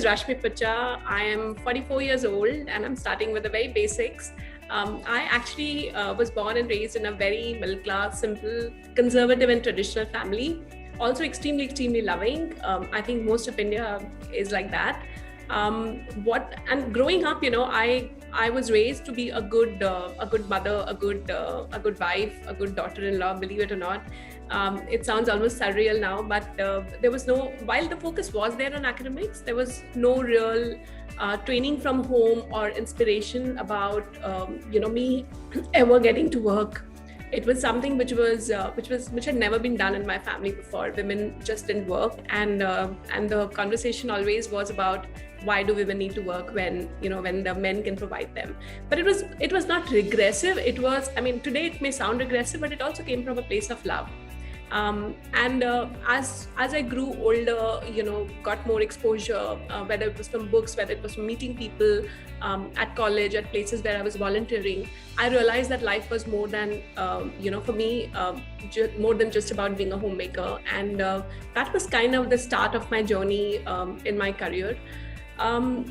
Rashmi Putcha. I am 44 years old and I'm starting with the very basics. I actually was born and raised in a very middle class, simple, conservative and traditional family. Also extremely, extremely loving. I think most of India is like that. And growing up, I was raised to be a good mother, a good wife, a good daughter-in-law. Believe it or not, it sounds almost surreal now, but there was no. While the focus was there on academics, there was no real training from home or inspiration about me ever getting to work. It was something which had never been done in my family before. Women just didn't work, and the conversation always was about why do women need to work when the men can provide them. But it was not regressive. It was, I mean, today it may sound regressive, but it also came from a place of love. And as I grew older, got more exposure, whether it was from books, whether it was from meeting people at college, at places where I was volunteering, I realized that life was more than, for me, more than just about being a homemaker. And that was kind of the start of my journey in my career. And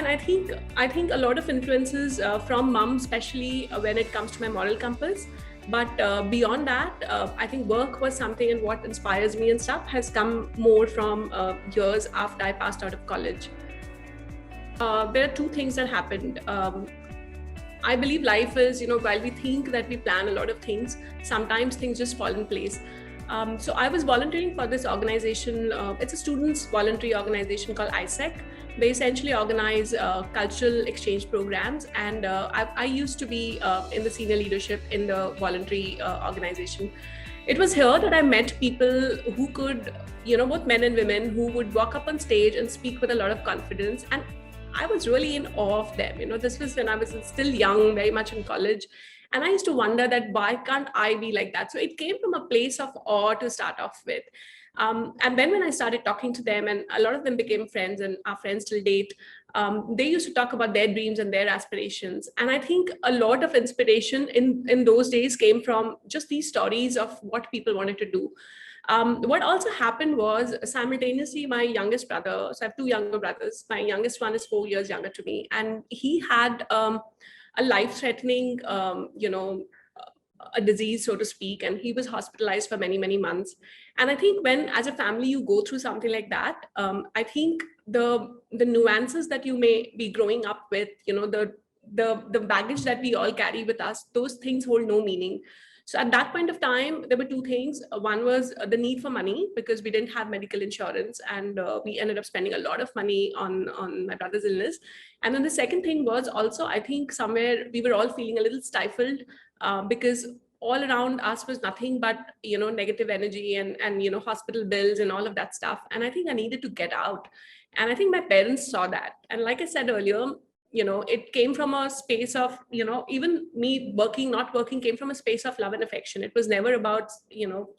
I think a lot of influences from mom, especially when it comes to my moral compass. But beyond that, I think work was something, and what inspires me and stuff has come more from years after I passed out of college. There are two things that happened. I believe life is, while we think that we plan a lot of things, sometimes things just fall in place. So I was volunteering for this organization. It's a students' voluntary organization called ISEC. They essentially organize cultural exchange programs, and I used to be in the senior leadership in the voluntary organization. It was here that I met people who could, both men and women, who would walk up on stage and speak with a lot of confidence. And I was really in awe of them. This was when I was still young, very much in college. And I used to wonder that why can't I be like that? So it came from a place of awe to start off with. And then when I started talking to them, and a lot of them became friends and are friends till date, they used to talk about their dreams and their aspirations. And I think a lot of inspiration in those days came from just these stories of what people wanted to do. What also happened was, simultaneously, my youngest brother, so I have two younger brothers. My youngest one is 4 years younger to me, and he had a life-threatening, a disease, so to speak, and he was hospitalized for many, many months. And I think when, as a family, you go through something like that, I think the nuances that you may be growing up with, the baggage that we all carry with us, those things hold no meaning. So at that point of time, there were two things. One was the need for money, because we didn't have medical insurance, and we ended up spending a lot of money on my brother's illness. And then the second thing was also, I think somewhere we were all feeling a little stifled, because all around us was nothing but, negative energy and hospital bills and all of that stuff. And I think I needed to get out. And I think my parents saw that. And like I said earlier, it came from a space of, even me working, not working, came from a space of love and affection. It was never about,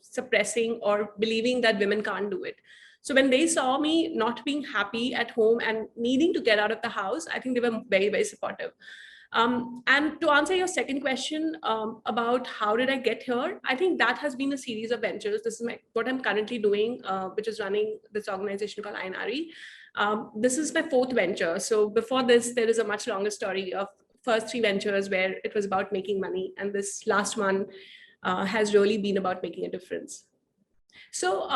suppressing or believing that women can't do it. So when they saw me not being happy at home and needing to get out of the house, I think they were very, very supportive. And to answer your second question about how did I get here, I think that has been a series of ventures. This is what I'm currently doing, which is running this organization called Inaari. This is my fourth venture. So before this, there is a much longer story of first three ventures where it was about making money. And this last one has really been about making a difference. So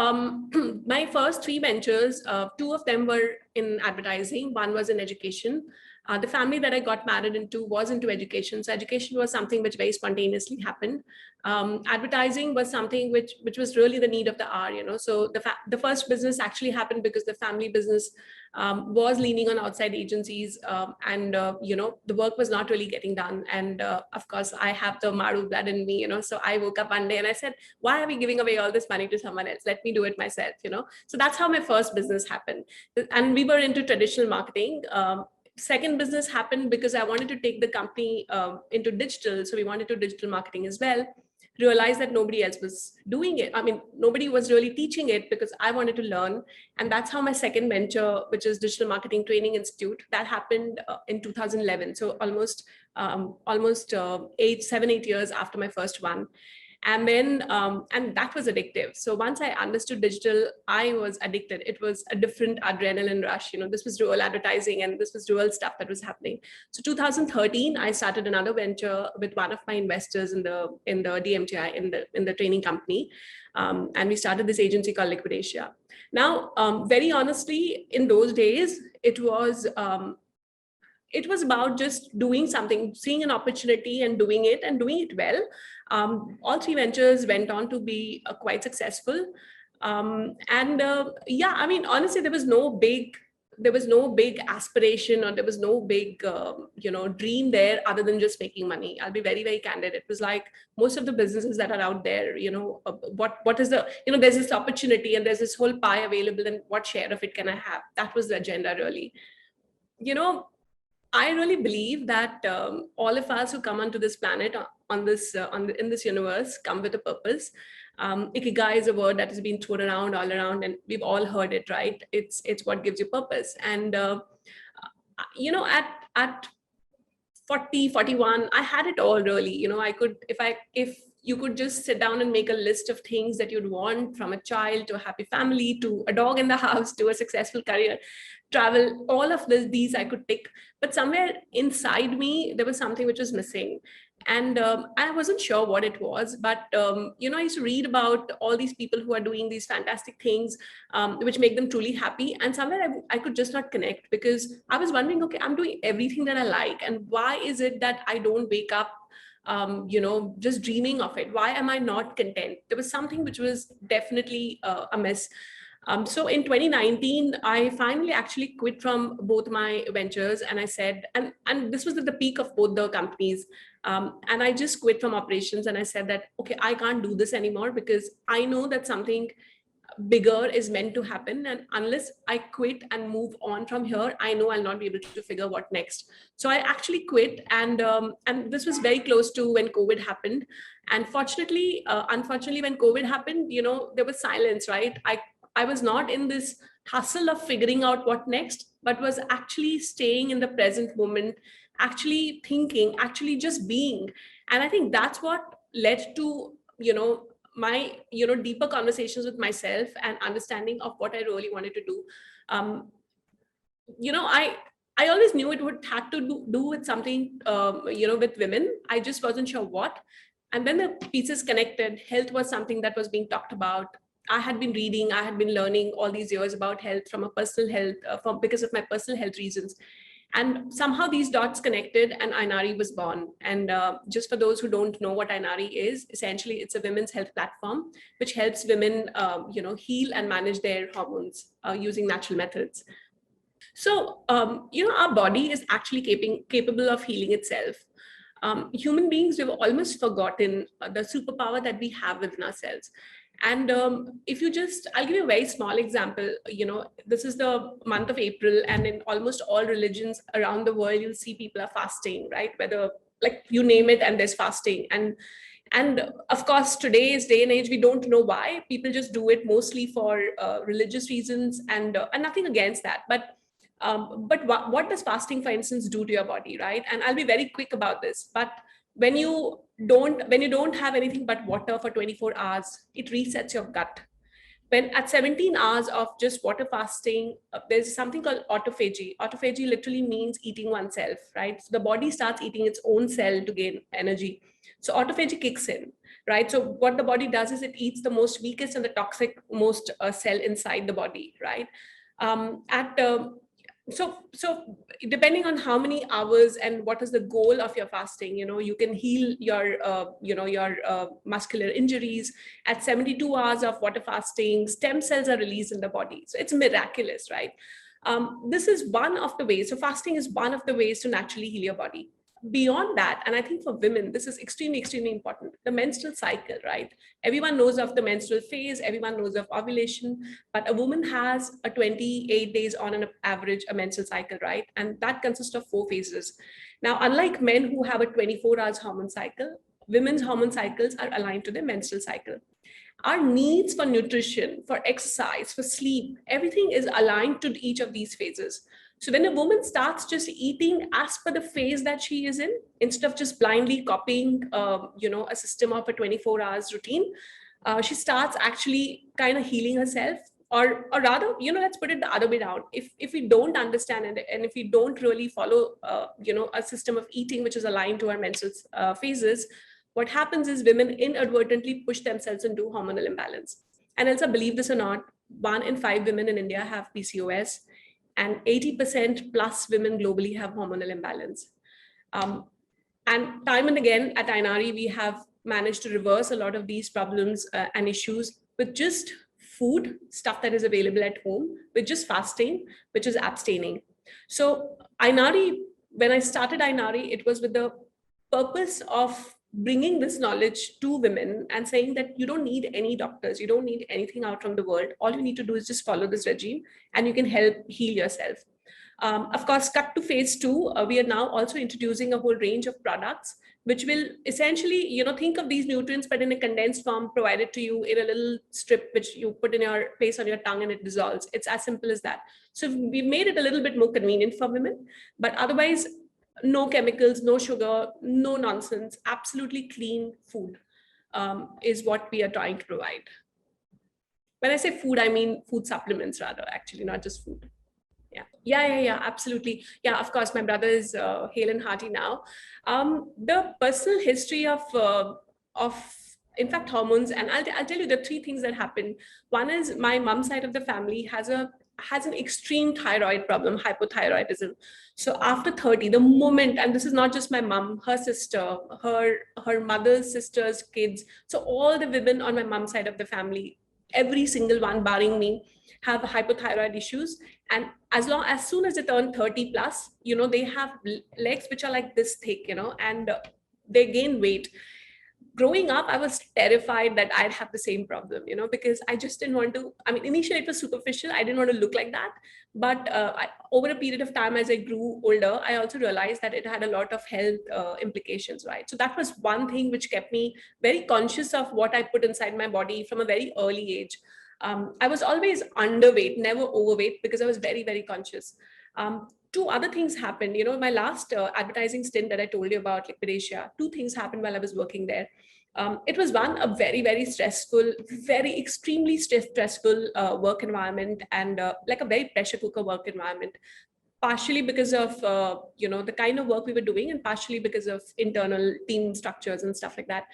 my first three ventures, two of them were in advertising. One was in education. The family that I got married into was into education. So education was something which very spontaneously happened. Advertising was something which was really the need of the hour, So the first business actually happened because the family business was leaning on outside agencies, and the work was not really getting done. And of course, I have the Maru blood in me, So I woke up one day and I said, why are we giving away all this money to someone else? Let me do it myself, So that's how my first business happened. And we were into traditional marketing. Second business happened because I wanted to take the company into digital. So we wanted to digital marketing as well. Realized that nobody else was doing it. I mean, nobody was really teaching it because I wanted to learn. And that's how my second venture, which is Digital Marketing Training Institute, that happened in 2011. So almost 7, 8 years after my first one. And then and that was addictive. So once I understood digital, I was addicted. It was a different adrenaline rush. This was real advertising, and this was real stuff that was happening. So 2013, I started another venture with one of my investors in the DMTI, in the training company, and we started this agency called Liquid Asia. Now, very honestly, in those days, it was about just doing something, seeing an opportunity and doing it well. All three ventures went on to be quite successful. Yeah, I mean, honestly, there was no big aspiration, or there was no big, dream there other than just making money. I'll be very, very candid. It was like most of the businesses that are out there, what is the, there's this opportunity and there's this whole pie available, and what share of it can I have? That was the agenda, really. I really believe that all of us who come onto this planet, in this universe, come with a purpose. Ikigai is a word that has been thrown around all around, and we've all heard it, right? It's what gives you purpose. And at 40, 41, I had it all, really. I could, if you could just sit down and make a list of things that you'd want, from a child to a happy family to a dog in the house to a successful career, travel, all of these I could tick. But somewhere inside me, there was something which was missing. And I wasn't sure what it was, but I used to read about all these people who are doing these fantastic things, which make them truly happy. And somewhere I could just not connect, because I was wondering, okay, I'm doing everything that I like, and why is it that I don't wake up just dreaming of it? Why am I not content? There was something which was definitely amiss. So in 2019, I finally actually quit from both my ventures, and I said, and this was at the peak of both the companies, and I just quit from operations, and I said that, okay, I can't do this anymore, because I know that something bigger is meant to happen, and unless I quit and move on from here, I know I'll not be able to figure what next. So I actually quit, and this was very close to when COVID happened. And unfortunately, when COVID happened, there was silence, right? I was not in this hustle of figuring out what next, but was actually staying in the present moment, actually thinking, actually just being. And I think that's what led to, my, deeper conversations with myself and understanding of what I really wanted to do. Um, I always knew it would have to do with something, with women. I just wasn't sure what. And then the pieces connected. Health was something that was being talked about. I had been reading, I had been learning all these years about health from a personal health, because of my personal health reasons. And somehow these dots connected, and Inaari was born. And just for those who don't know what Inaari is, essentially it's a women's health platform which helps women, heal and manage their hormones using natural methods. So, our body is actually capable of healing itself. Human beings, we've almost forgotten the superpower that we have within ourselves. And if you just, I'll give you a very small example. This is the month of April, and in almost all religions around the world, you'll see people are fasting, right? Whether, like, you name it, and there's fasting. And of course, today's day and age, we don't know why. People just do it mostly for religious reasons, and nothing against that. But what does fasting, for instance, do to your body, right? And I'll be very quick about this. But when you don't have anything but water for 24 hours, it resets your gut. When at 17 hours of just water fasting, there's something called autophagy. Autophagy literally means eating oneself, right? So the body starts eating its own cell to gain energy. So autophagy kicks in, right? So what the body does is it eats the most weakest and the toxic most cell inside the body, right? At so depending on how many hours and what is the goal of your fasting, you can heal your muscular injuries. At 72 hours of water fasting, stem cells are released in the body. So it's miraculous, right? This is one of the ways. So fasting is one of the ways to naturally heal your body. Beyond that, and I think for women, this is extremely important, the menstrual cycle, right? Everyone knows of the menstrual phase, everyone knows of ovulation, but a woman has a 28 days on an average a menstrual cycle, right? And that consists of 4 phases. Now, unlike men who have a 24 hours hormone cycle, women's hormone cycles are aligned to their menstrual cycle. Our needs for nutrition, for exercise, for sleep, everything is aligned to each of these phases. So when a woman starts just eating as per the phase that she is in, instead of just blindly copying, a system of a 24 hours routine, she starts actually kind of healing herself. Or rather, let's put it the other way down. If we don't understand it, and if we don't really follow, a system of eating which is aligned to our menstrual phases, what happens is women inadvertently push themselves into hormonal imbalance. And Elsa, believe this or not, 1 in 5 women in India have PCOS, and 80% plus women globally have hormonal imbalance. And time and again at Inaari, we have managed to reverse a lot of these problems and issues with just food, stuff that is available at home, with just fasting, which is abstaining. So Inaari, when I started Inaari, it was with the purpose of bringing this knowledge to women and saying that you don't need any doctors, you don't need anything out from the world. All you need to do is just follow this regime and you can help heal yourself. Of course, cut to phase 2, we are now also introducing a whole range of products which will essentially, think of these nutrients, but in a condensed form, provided to you in a little strip, which you put in your place on your tongue and it dissolves. It's as simple as that. So we made it a little bit more convenient for women, but otherwise, no chemicals, no sugar, no nonsense, absolutely clean food is what we are trying to provide. When I say food, I mean food supplements rather, actually, not just food. Yeah, absolutely. Yeah, of course, my brother is hale and hearty now. The personal history of in fact hormones, and I'll tell you the 3 things that happened. One is my mom's side of the family has an extreme thyroid problem, hypothyroidism. So after 30, the moment, and this is not just my mom, her sister, her mother's sister's kids, so all the women on my mom's side of the family, every single one barring me, have hypothyroid issues. And as soon as they turn 30 plus, they have legs which are like this thick, and they gain weight. Growing up, I was terrified that I'd have the same problem, because I just didn't want to. I mean, initially it was superficial. I didn't want to look like that. But over a period of time, as I grew older, I also realized that it had a lot of health implications, right? So that was one thing which kept me very conscious of what I put inside my body from a very early age. I was always underweight, never overweight, because I was very, very conscious. 2 other things happened. My last advertising stint that I told you about, Liquid Asia, 2 things happened while I was working there. It was one, a very, very stressful, very extremely stressful work environment, and like a very pressure cooker work environment, partially because of the kind of work we were doing, and partially because of internal team structures and stuff like that.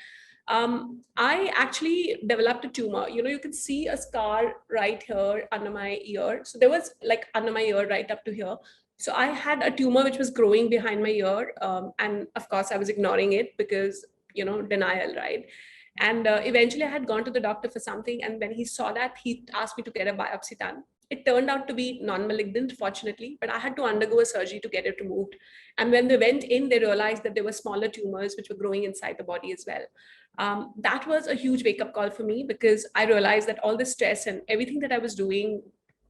I actually developed a tumor. You can see a scar right here under my ear. So there was like under my ear right up to here. So I had a tumor which was growing behind my ear. And of course, I was ignoring it because, denial, right? And eventually I had gone to the doctor for something. And when he saw that, he asked me to get a biopsy done. It turned out to be non-malignant, fortunately, but I had to undergo a surgery to get it removed. And when they went in, they realized that there were smaller tumors which were growing inside the body as well. That was a huge wake-up call for me, because I realized that all the stress and everything that I was doing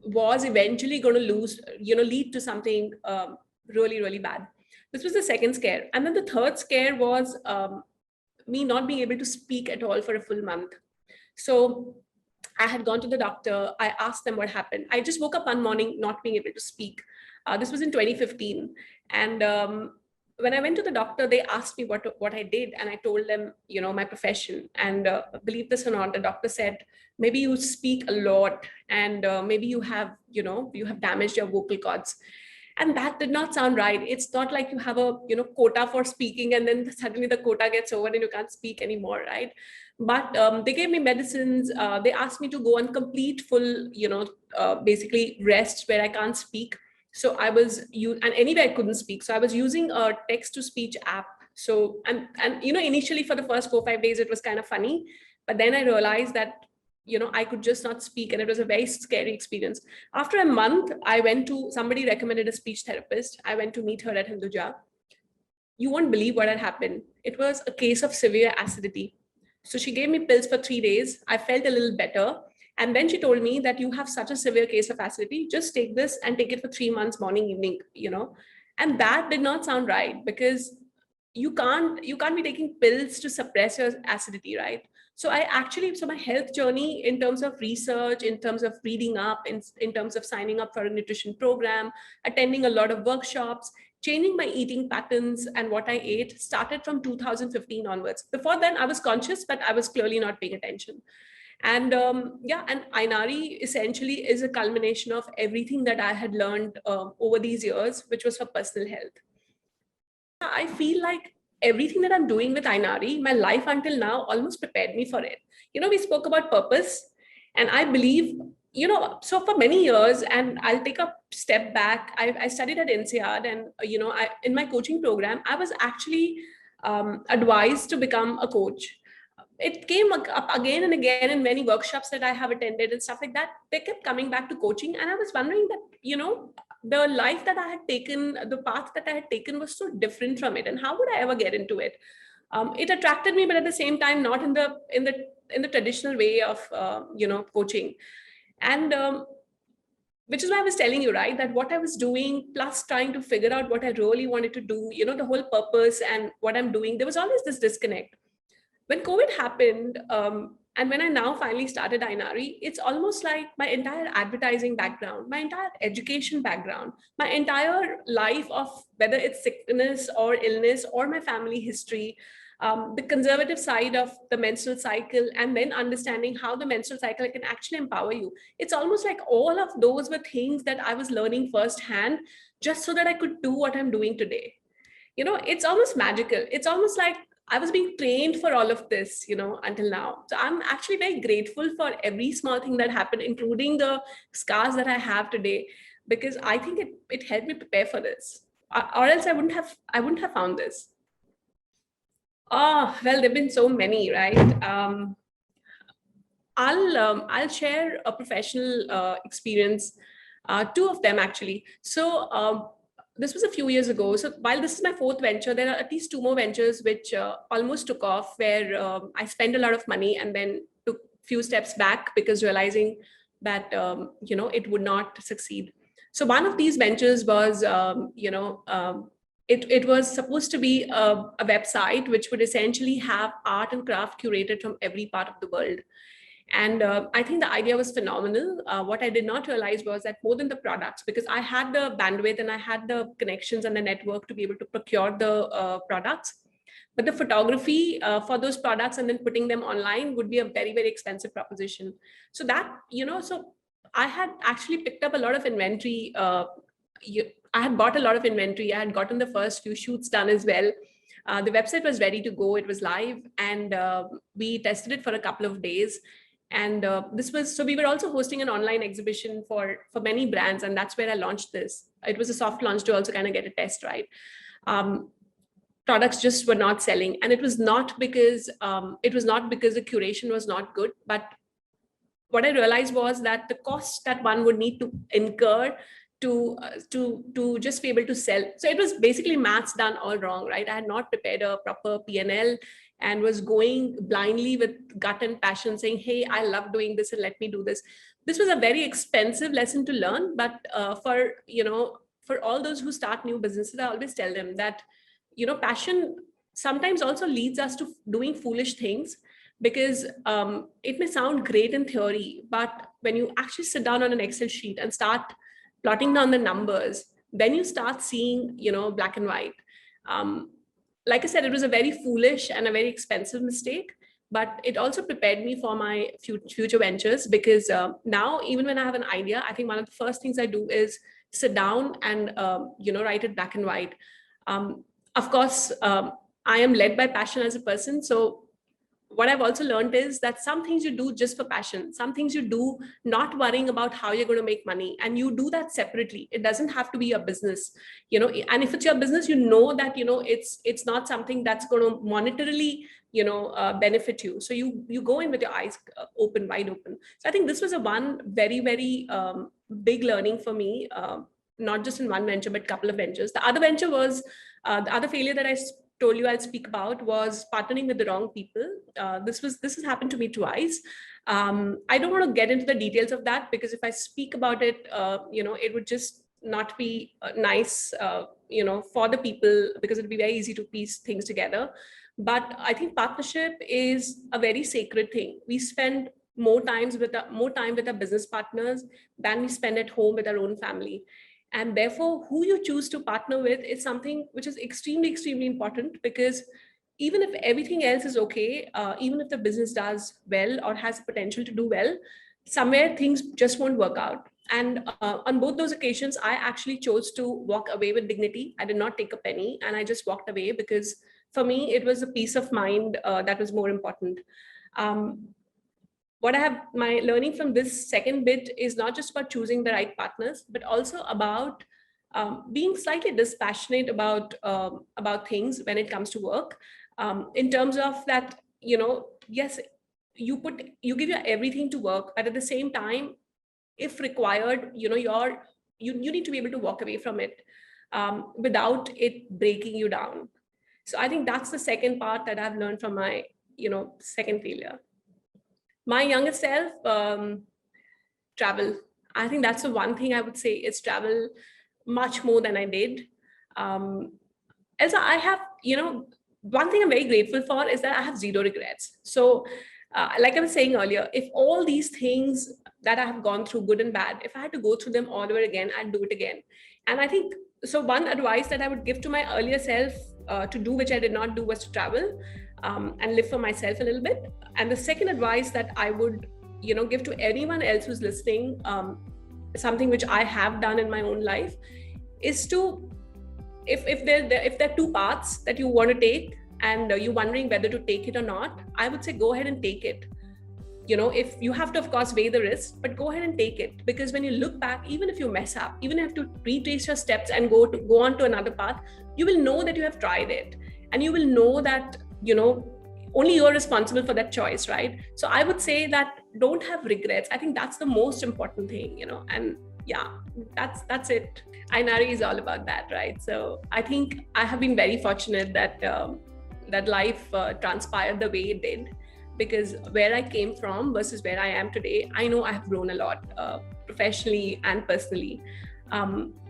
was eventually going to lead to something really, really bad. This was the second scare. And then the third scare was me not being able to speak at all for a full month. So I had gone to the doctor. I asked them what happened. I just woke up one morning not being able to speak. This was in 2015. And when I went to the doctor, they asked me what I did. And I told them, my profession. And believe this or not, the doctor said, maybe you speak a lot, and maybe you have damaged your vocal cords. And that did not sound right. It's not like you have a quota for speaking, and then suddenly the quota gets over and you can't speak anymore, right? But they gave me medicines. They asked me to go on complete full basically rest where I can't speak. So I was and anyway I couldn't speak, so I was using a text to speech app. So and initially for the first 4 or 5 days it was kind of funny, but then I realized that I could just not speak, and it was a very scary experience. After a month, I went to, somebody recommended a speech therapist. I went to meet her at Hinduja. You won't believe what had happened. It was a case of severe acidity. So she gave me pills for 3 days. I felt a little better. And then she told me that you have such a severe case of acidity, just take this and take it for 3 months, morning, evening, And that did not sound right, because you can't be taking pills to suppress your acidity, right? So my health journey in terms of research, in terms of reading up, in terms of signing up for a nutrition program, attending a lot of workshops, changing my eating patterns and what I ate started from 2015 onwards. Before then, I was conscious, but I was clearly not paying attention. And and Inaari essentially is a culmination of everything that I had learned over these years, which was for personal health. I feel like everything that I'm doing with Ainari, my life until now almost prepared me for it. We spoke about purpose, and I believe, so for many years, and I'll take a step back. I studied at INSEAD, and in my coaching program, I was actually advised to become a coach. It came up again and again in many workshops that I have attended and stuff like that. They kept coming back to coaching, and I was wondering that, the life that I had taken, the path that I had taken was so different from it, and how would I ever get into it? It attracted me, but at the same time, not in the traditional way of coaching, and which is why I was telling you, right, that what I was doing plus trying to figure out what I really wanted to do, the whole purpose and what I'm doing, there was always this disconnect. When COVID happened, and when I now finally started Inaari, it's almost like my entire advertising background, my entire education background, my entire life of whether it's sickness or illness or my family history, the conservative side of the menstrual cycle, and then understanding how the menstrual cycle can actually empower you. It's almost like all of those were things that I was learning firsthand just so that I could do what I'm doing today. It's almost magical. It's almost like I was being trained for all of this, until now. So I'm actually very grateful for every small thing that happened, including the scars that I have today, because I think it helped me prepare for this. Or else I wouldn't have found this. Oh, well, there've been so many, right? I'll share a professional experience, two of them actually. So this was a few years ago. So while this is my fourth venture, there are at least two more ventures which almost took off, where I spent a lot of money and then took few steps back because realizing that it would not succeed. So one of these ventures was it was supposed to be a website which would essentially have art and craft curated from every part of the world. And I think the idea was phenomenal. What I did not realize was that more than the products, because I had the bandwidth and I had the connections and the network to be able to procure the products, but the photography for those products and then putting them online would be a very, very expensive proposition. So that, so I had actually picked up a lot of inventory. I had bought a lot of inventory. I had gotten the first few shoots done as well. The website was ready to go. It was live, and we tested it for a couple of days. And we were also hosting an online exhibition for many brands, and that's where I launched this. It was a soft launch to also kind of get a test, right? Products just were not selling, and it was not because the curation was not good, but what I realized was that the cost that one would need to incur to just be able to sell. So it was basically maths done all wrong, right? I had not prepared a proper P&L and was going blindly with gut and passion saying, hey, I love doing this and let me do this. This was a very expensive lesson to learn, but for all those who start new businesses, I always tell them that, passion sometimes also leads us to doing foolish things, because it may sound great in theory, but when you actually sit down on an Excel sheet and start plotting down the numbers, then you start seeing, black and white. Like I said, it was a very foolish and a very expensive mistake, but it also prepared me for my future ventures, because now, even when I have an idea, I think one of the first things I do is sit down and, write it black and white. Of course, I am led by passion as a person. So what I've also learned is that some things you do just for passion, some things you do not worrying about how you're going to make money, and you do that separately. It doesn't have to be a business, and if it's your business, that, it's not something that's going to monetarily, benefit you. So you go in with your eyes wide open. So I think this was a one very, very big learning for me, not just in one venture, but a couple of ventures. The other venture was, the other failure that I told you I'll speak about was partnering with the wrong people. This has happened to me twice. I don't want to get into the details of that, because if I speak about it, it would just not be nice for the people, because it'll be very easy to piece things together. But I think partnership is a very sacred thing. We spend more time with our business partners than we spend at home with our own family. And therefore, who you choose to partner with is something which is extremely, extremely important, because even if everything else is okay, even if the business does well or has potential to do well, somewhere things just won't work out. And on both those occasions, I actually chose to walk away with dignity. I did not take a penny, and I just walked away because for me, it was a peace of mind that was more important. Um, what I have, my learning from this second bit is not just about choosing the right partners, but also about being slightly dispassionate about things when it comes to work. In terms of that, yes, you give your everything to work, but at the same time, if required, you need to be able to walk away from it without it breaking you down. So I think that's the second part that I've learned from my second failure. My younger self, travel. I think that's the one thing I would say is travel much more than I did. Also, I have, one thing I'm very grateful for is that I have zero regrets. So like I was saying earlier, if all these things that I have gone through, good and bad, if I had to go through them all over again, I'd do it again. And I think, so one advice that I would give to my earlier self to do, which I did not do, was to travel and live for myself a little bit. And the second advice that I would, give to anyone else who's listening, something which I have done in my own life, is to, if there are two paths that you want to take and you're wondering whether to take it or not, I would say go ahead and take it. If you have to, of course, weigh the risk, but go ahead and take it. Because when you look back, even if you mess up, even if you have to retrace your steps and go on to another path, you will know that you have tried it. And you will know that, only you're responsible for that choice, right? So I would say that don't have regrets. I think that's the most important thing, and yeah, that's it. Inaari is all about that, right? So I think I have been very fortunate that that life transpired the way it did, because where I came from versus where I am today, I know I have grown a lot professionally and personally.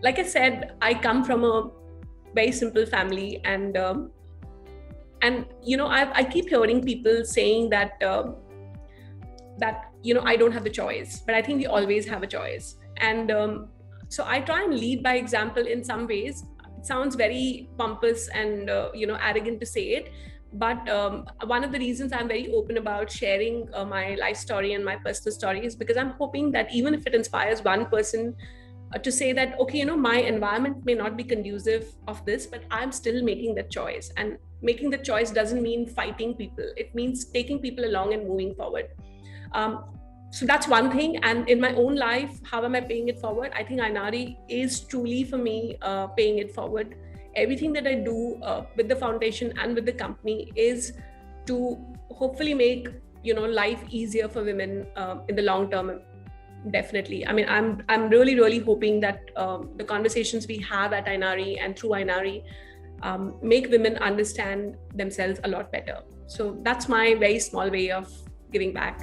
Like I said, I come from a very simple family, and I keep hearing people saying that I don't have the choice, but I think we always have a choice. And so I try and lead by example in some ways. It sounds very pompous and arrogant to say it, but one of the reasons I'm very open about sharing my life story and my personal story is because I'm hoping that even if it inspires one person to say that, okay, my environment may not be conducive of this, but I'm still making that choice. And making the choice doesn't mean fighting people. It means taking people along and moving forward. So that's one thing. And in my own life, how am I paying it forward? I think Inaari is truly, for me, paying it forward. Everything that I do with the foundation and with the company is to hopefully make life easier for women in the long term. Definitely. I mean, I'm really, really hoping that the conversations we have at Inaari and through Inaari make women understand themselves a lot better. So that's my very small way of giving back.